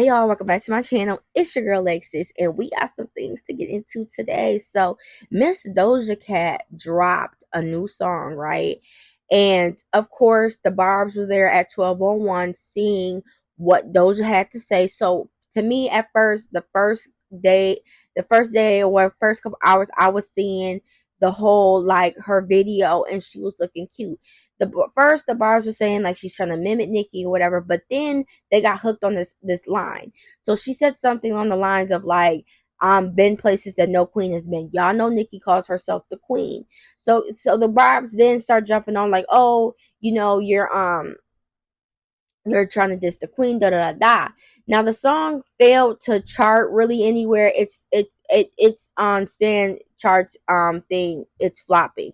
Hey y'all, welcome back to my channel. It's your girl Lexus, and we got some things to get into today. So, Miss Doja Cat dropped a new song, right? And of course, the Barbz was there at 12:01 seeing what Doja had to say. So, to me, at first, day, the first day or first couple hours, I was seeing the whole like her video, and she was looking cute. The Barbz was saying like she's trying to mimic Nicki or whatever, but then they got hooked on this line. So she said something on the lines of like, been places that no queen has been. Y'all know Nicki calls herself the queen. So the Barbz then start jumping on like, oh, you're trying to diss the queen, da da da da. Now the song failed to chart really anywhere. It's on stand charts thing. It's flopping.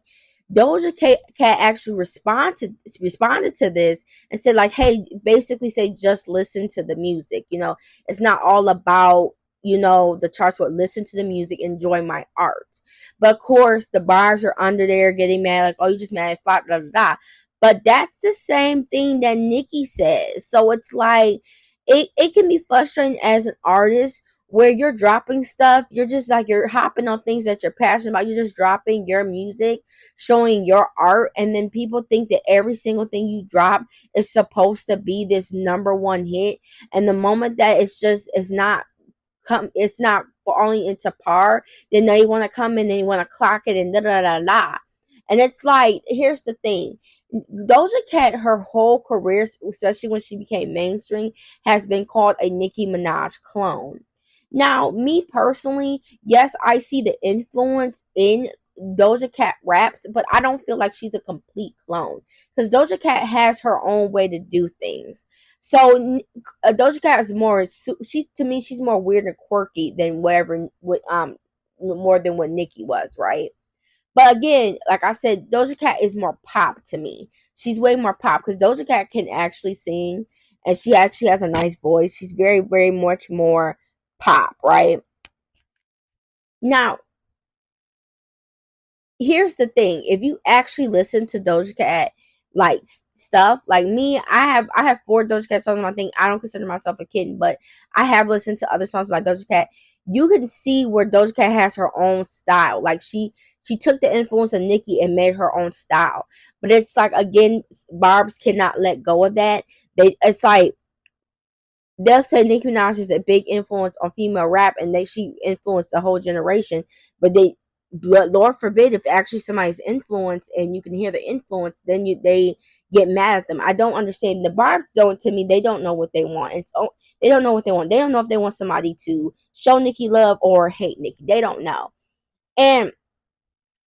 Doja Cat actually responded to this and said like, hey, basically say just listen to the music. It's not all about the charts, but listen to the music, enjoy my art. But of course the bars are under there getting mad like, oh, you just mad at flop, da da da. But that's the same thing that Nicki says. So it's like it can be frustrating as an artist where you're dropping stuff. You're just like you're hopping on things that you're passionate about. You're just dropping your music, showing your art, and then people think that every single thing you drop is supposed to be this number one hit. And the moment that it's not falling into par, then they want to come in and they want to clock it and da da da da. And it's like, here's the thing. Doja Cat, her whole career, especially when she became mainstream, has been called a Nicki Minaj clone. Now, me personally, yes, I see the influence in Doja Cat raps, but I don't feel like she's a complete clone because Doja Cat has her own way to do things. So Doja Cat is to me she's more weird and quirky than more than what Nicki was, right? But again, like I said, Doja Cat is more pop to me. She's way more pop because Doja Cat can actually sing and she actually has a nice voice. She's very, very much more pop, right? Now, here's the thing. If you actually listen to Doja Cat like stuff, like me, I have 4 Doja Cat songs on my thing. I don't consider myself a kitten, but I have listened to other songs by Doja Cat. You can see where Doja Cat has her own style. Like she took the influence of Nicki and made her own style. But it's like again, Barbz cannot let go of that. It's like they'll say Nicki Minaj is a big influence on female rap, and she influenced the whole generation. But Lord forbid, if actually somebody's influence and you can hear the influence, then they get mad at them. I don't understand. The Barbz don't. To me, they don't know what they want. They don't know what they want. They don't know if they want somebody to show Nicki love or hate Nicki. They don't know. And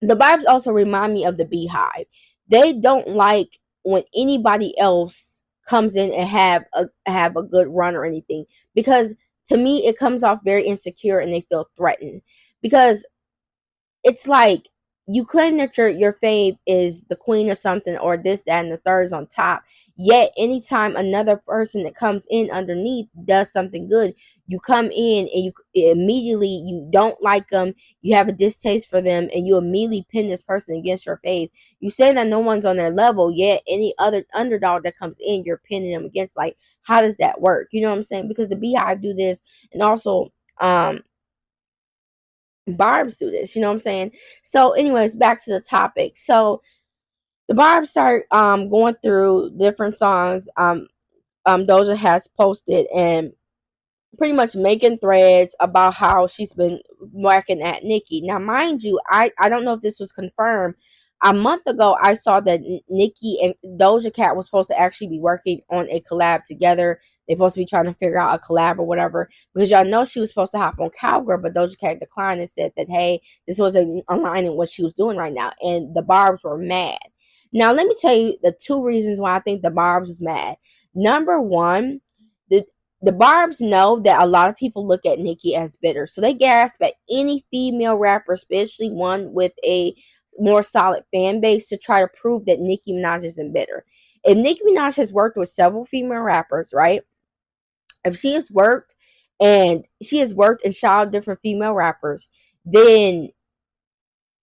the Barbz also remind me of the Beehive. They don't like when anybody else comes in and have a good run or anything, because to me it comes off very insecure and they feel threatened, because it's like you claim that your fave is the queen or something, or this, that, and the third is on top. Yet anytime another person that comes in underneath does something good, you come in and you don't like them, you have a distaste for them, and you immediately pin this person against your fave. You say that no one's on their level, yet any other underdog that comes in, you're pinning them against. Like, how does that work? You know what I'm saying? Because the Beehive do this, and also Barbz do this, you know what I'm saying? So anyways, back to the topic. So the Barbz start going through different songs Doja has posted, and pretty much making threads about how she's been whacking at Nicki. Now, mind you, I don't know if this was confirmed. A month ago, I saw that Nicki and Doja Cat was supposed to actually be working on a collab together. They're supposed to be trying to figure out a collab or whatever. Because y'all know she was supposed to hop on Cowgirl, but Doja Cat declined and said that, hey, this wasn't aligning what she was doing right now. And the Barbz were mad. Now, let me tell you the 2 reasons why I think the Barbz was mad. Number one, the Barbz know that a lot of people look at Nicki as bitter. So they gasp at any female rapper, especially one with a more solid fan base, to try to prove that Nicki Minaj isn't bitter. If Nicki Minaj has worked with several female rappers, right? If she has worked and shot different female rappers, then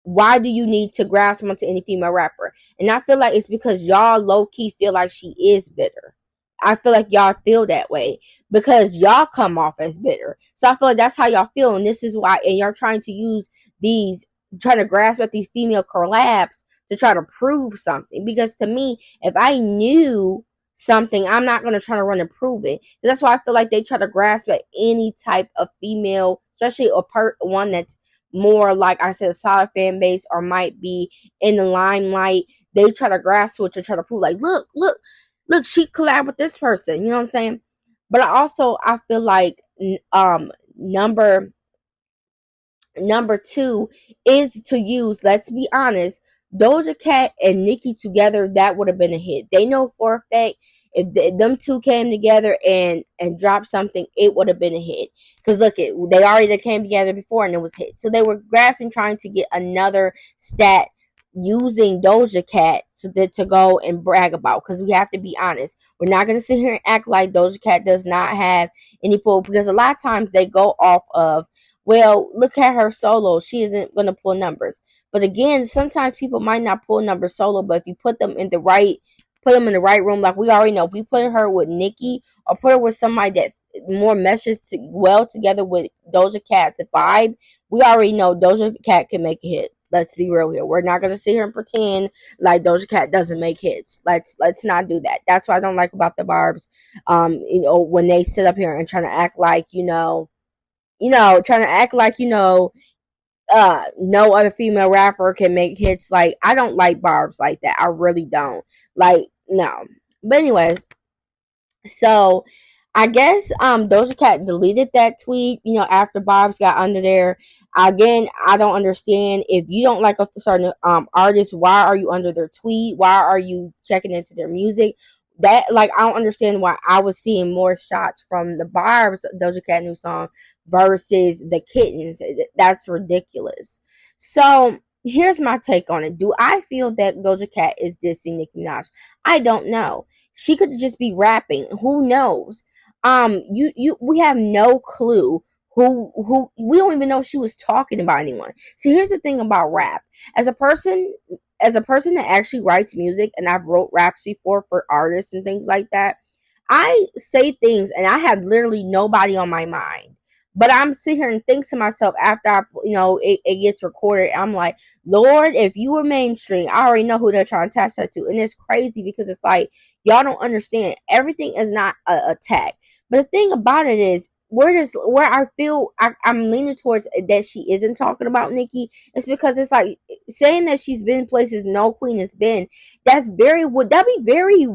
why do you need to grasp onto any female rapper? And I feel like it's because y'all low key feel like she is bitter. I feel like y'all feel that way because y'all come off as bitter. So I feel like that's how y'all feel, and this is why. And you're trying to use these, trying to grasp at these female collabs to try to prove something. Because to me, if I knew something, I'm not gonna try to run and prove it. That's why I feel like they try to grasp at any type of female, especially one that's more, like I said, a solid fan base or might be in the limelight. They try to grasp it to try to prove, like, look, she collab with this person. You know what I'm saying? But I feel like number number two is to use, let's be honest, Doja Cat and Nicki together, that would have been a hit. They know for a fact if them two came together and dropped something, it would have been a hit. Because look, they already came together before and it was hit. So they were grasping, trying to get another stat using Doja Cat to go and brag about. Because we have to be honest, we're not going to sit here and act like Doja Cat does not have any pull. Because a lot of times they go off of, well, look at her solo. She isn't going to pull numbers. But again, sometimes people might not pull numbers solo, but if you put them in the right room, like we already know, if we put her with Nicki or put her with somebody that more meshes well together with Doja Cat's vibe, we already know Doja Cat can make a hit. Let's be real here. We're not gonna sit here and pretend like Doja Cat doesn't make hits. Let's not do that. That's what I don't like about the Barbz. When they sit up here and trying to act like, trying to act like, no other female rapper can make hits. Like, I don't like Barbz like that. I really don't. Like, no. But anyways, so I guess Doja Cat deleted that tweet, after Barbz got under there. Again, I don't understand, if you don't like a certain artist, why are you under their tweet? Why are you checking into their music? That, like, I don't understand why I was seeing more shots from the Barbz Doja Cat new song versus the Kittens. That's ridiculous. So here's my take on it. Do I feel that Doja Cat is dissing Nicki Minaj? I don't know. She could just be rapping. Who knows? We have no clue who we don't even know she was talking about anyone. See, here's the thing about rap. As a person that actually writes music, and I've wrote raps before for artists and things like that, I say things and I have literally nobody on my mind. But I'm sitting here and think to myself after it gets recorded. I'm like, Lord, if you were mainstream, I already know who they're trying to attach that to. And it's crazy because it's like, y'all don't understand. Everything is not an attack. But the thing about it is, where I feel I'm leaning towards that she isn't talking about Nicki. It's because it's like saying that she's been places no queen has been. That'd be very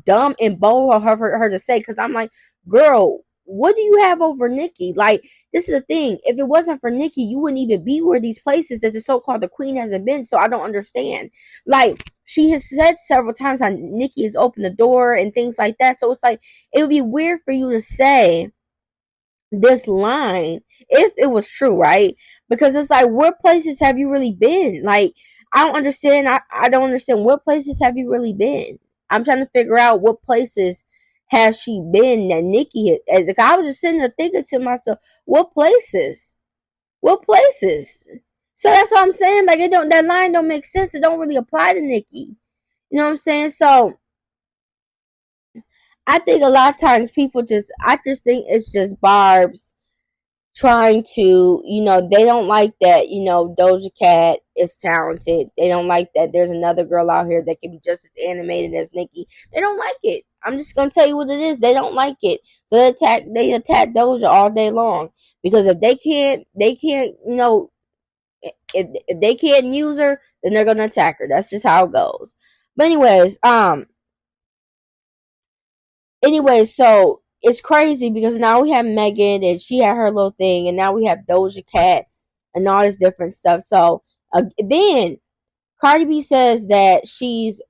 dumb and bold of her to say. Because I'm like, girl, what do you have over Nicki? Like, this is the thing. If it wasn't for Nicki, you wouldn't even be where these places that the so-called the queen hasn't been. So I don't understand. Like, she has said several times how Nicki has opened the door and things like that. So it's like, it would be weird for you to say this line if it was true, right? Because it's like, what places have you really been? Like, I don't understand. I don't understand, what places have you really been? I'm trying to figure out what places has she been that Nicki as like, I was just sitting there thinking to myself, what places? What places? So that's what I'm saying. Like, that line don't make sense. It don't really apply to Nicki. You know what I'm saying? So I think a lot of times I just think it's just Barbz trying to, they don't like that, Doja Cat is talented. They don't like that there's another girl out here that can be just as animated as Nicki. They don't like it. I'm just gonna tell you what it is. They don't like it. So they attack Doja all day long. Because if they can't, if they can't use her, then they're gonna attack her. That's just how it goes. But so it's crazy because now we have Megan and she had her little thing, and now we have Doja Cat and all this different stuff. So then Cardi B says that she's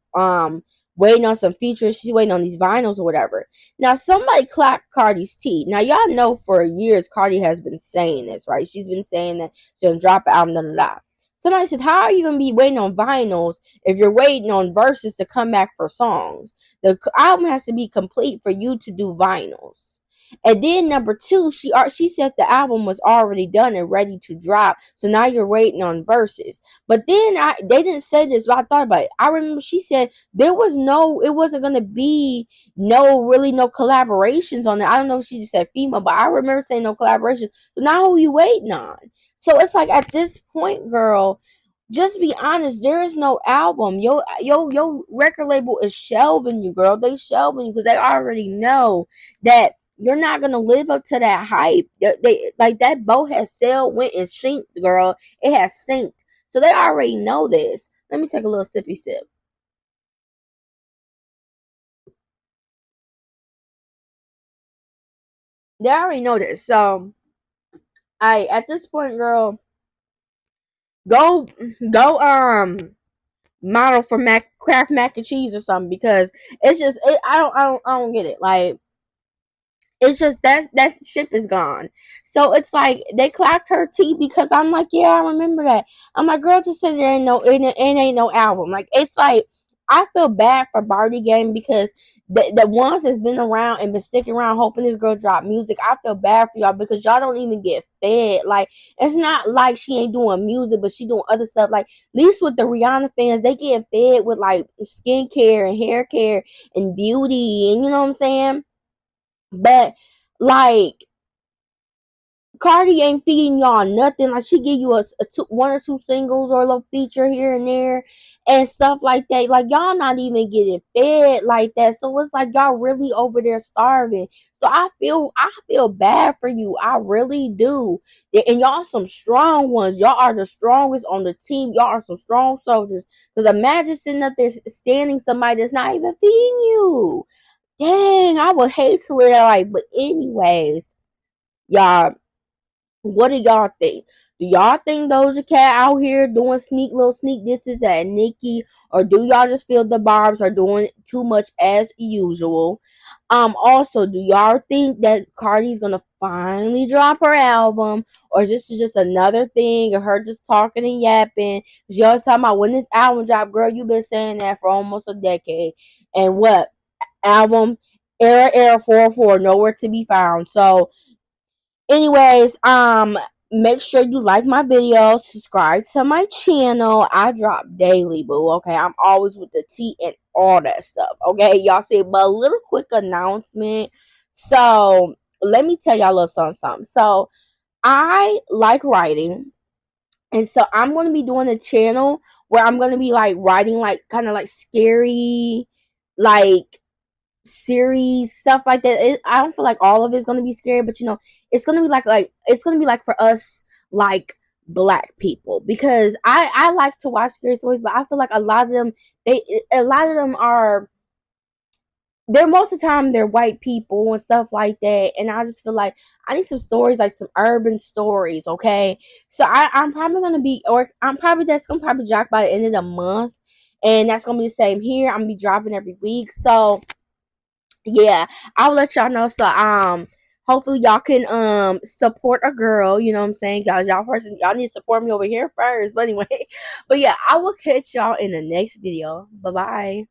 waiting on some features. She's waiting on these vinyls or whatever. Now somebody clapped Cardi's teeth. Now y'all know for years Cardi has been saying this, right? She's been saying that she's gonna drop an album, blah, blah, blah. Somebody said, how are you going to be waiting on vinyls if you're waiting on verses to come back for songs? The album has to be complete for you to do vinyls. And then number two, she said the album was already done and ready to drop. So now you're waiting on verses. But then they didn't say this, but I thought about it. I remember she said it wasn't gonna be no collaborations on it. I don't know if she just said female, but I remember saying no collaborations. So now who you waiting on? So it's like at this point, girl, just be honest. There is no album. Your record label is shelving you, girl. They shelving you because they already know that you're not gonna live up to that hype. They like that boat has sailed, went and sinked, girl. It has sinked. So they already know this. Let me take a little sippy sip. They already know this. So I at this point, girl, go go model for Kraft mac and cheese or something because I don't get it. Like it's just that ship is gone. So it's like they clapped her tea because I'm like, yeah, I remember that. I'm like, girl, just said there ain't no it ain't no album. Like it's like I feel bad for Barbie Game because the ones that's been around and been sticking around hoping this girl drop music, I feel bad for y'all because y'all don't even get fed. Like it's not like she ain't doing music, but she doing other stuff. Like at least with the Rihanna fans, they get fed with like skincare and hair care and beauty and you know what I'm saying? But like Cardi ain't feeding y'all nothing. Like she give you one or two singles or a little feature here and there and stuff like that. Like y'all not even getting fed like that. So it's like y'all really over there starving. So I feel bad for you. I really do. And y'all some strong ones. Y'all are the strongest on the team. Y'all are some strong soldiers. Because imagine sitting up there standing somebody that's not even feeding you. Dang, I would hate to live that life. But anyways, y'all, what do y'all think? Do y'all think Doja Cat out here doing little sneak disses at Nicki, or do y'all just feel the Barbz are doing too much as usual? Also, do y'all think that Cardi's gonna finally drop her album, or is this just another thing of her just talking and yapping? Cause y'all talking about when this album drop, girl. You've been saying that for almost a decade, and what album? Era 404 nowhere to be found. So anyways, make sure you like my videos, subscribe to my channel. I drop daily, boo. Okay, I'm always with the tea and all that stuff. Okay, y'all see, but a little quick announcement. So let me tell y'all a little something. So I like writing, and so I'm gonna be doing a channel where I'm gonna be like writing like kind of like scary, like series stuff like that. I don't feel like all of it's gonna be scary, but you know, it's gonna be like it's gonna be like for us like black people because I like to watch scary stories, but I feel like a lot of them are they're most of the time they're white people and stuff like that, and I just feel like I need some stories like some urban stories. Okay, so I'm probably gonna be or I'm probably that's gonna probably drop by the end of the month, and that's gonna be the same here. I'm gonna be dropping every week, so yeah, I'll let y'all know. So hopefully y'all can support a girl, you know what I'm saying? Y'all need to support me over here first. But anyway, but yeah, I will catch y'all in the next video. Bye bye.